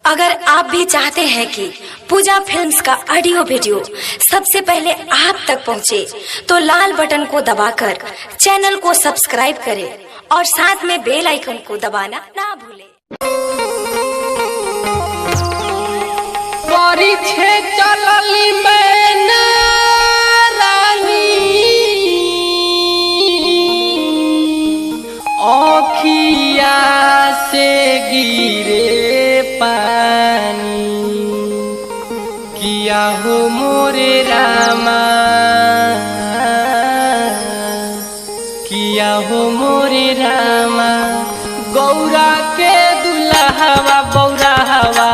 अगर आप भी चाहते हैं कि पूजा फिल्म्स का ऑडियो वीडियो सबसे पहले आप तक पहुंचे, तो लाल बटन को दबाकर चैनल को सब्सक्राइब करें और साथ में बेल आइकन को दबाना ना भूलें। परिछे चलली मैना रानी आँखिया से गिरे पानी, किया हो मोरे रामा, किया हो मोरे रामा। गौरा के दुल्हवा बौरा हवा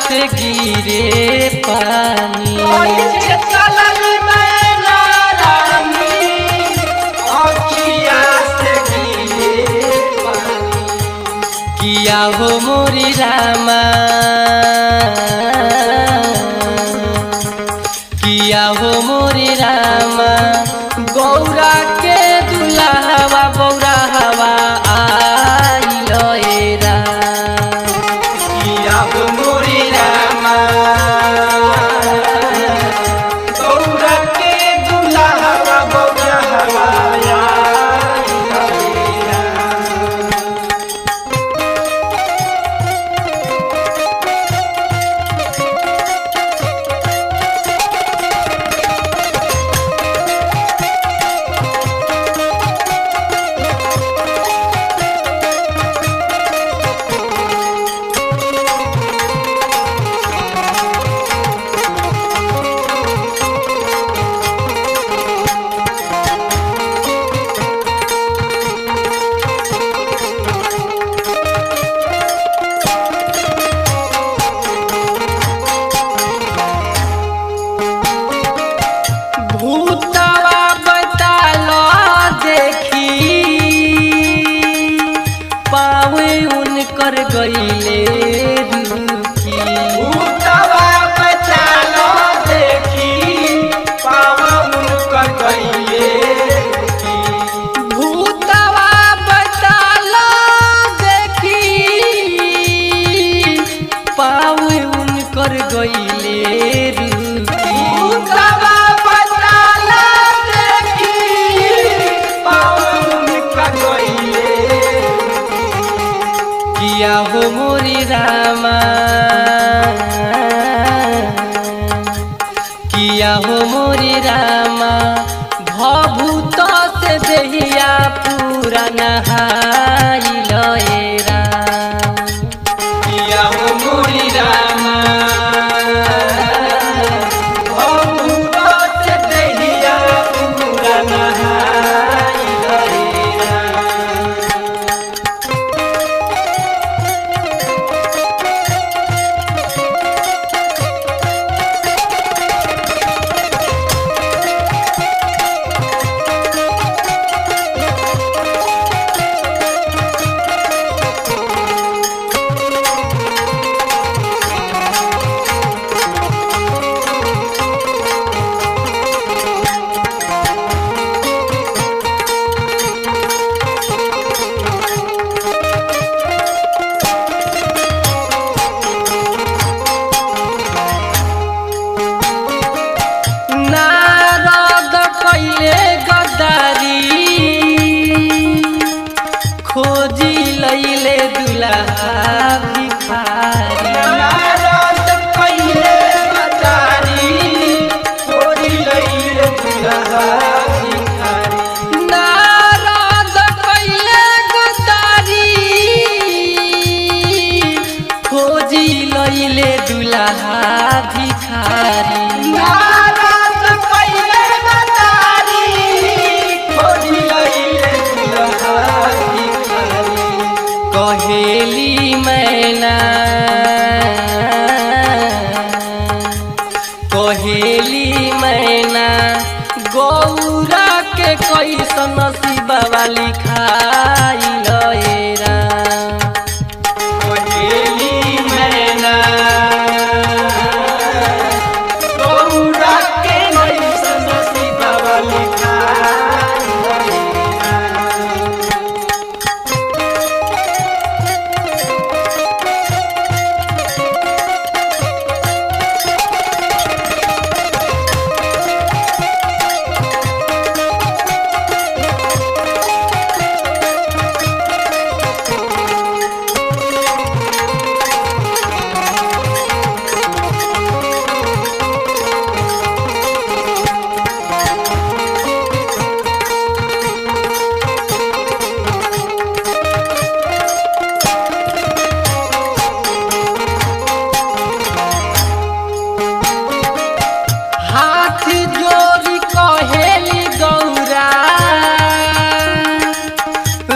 से गिरे पानी, चलली मैना रानी आँखिया से गिरे पानी, किया हो मोरी रामा, किया हो मोरी रामा। गौरा के दुल्हवा बौरा हवा आइलो एरा, किया हो मोरी रामा। गौरा के दुल्हवा बौरा हवा आइलो एरा। भूतवा बतालो देखी, पावे उनकर गईले रुखी। भूतवा बतालो देखी, पावे उनकर गईले रुखी। भूतवा बतालो देखी, पावे उनकर गईले रुखी। भूतवा किया हो मोरी रामा, किया हो मोरी रामा। भभूत से देहिया पूरा नहाइलो एरा, किया हो मोरी रामा। भभूत से देहिया पूरा नहाइलो एरा। मैना गौरा के कैसन नसीबा वाली खाई लएरा कोहेली मैना गौरा के कैसन नसीबा वाली खाई लएरा। हाथी जोरी कहेली गौरा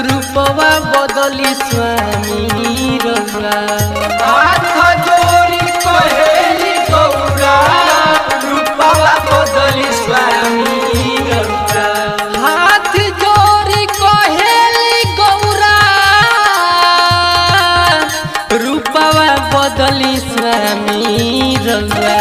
रूपवा बदली स्वामी रउआ हाथ जोरी कहेली गौरा रूपवा बदली स्वामी रउआ हाथ जोरी कहेली गौरा रूपवा बदली स्वामी रउआ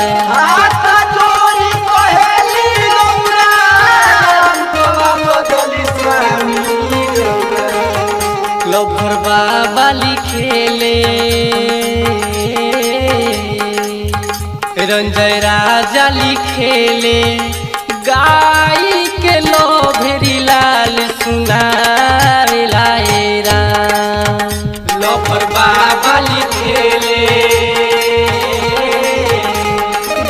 लभर बाबा लिखेले रंजय राजा लिखेले गाई के लोभेरी लाल सुनावे लाएरा लभर बाबा लिखेले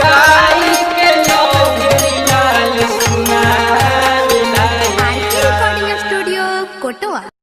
गाई के लोभेरी लाल सुनावे लाएरा। RK Recording Studio, Kotoa।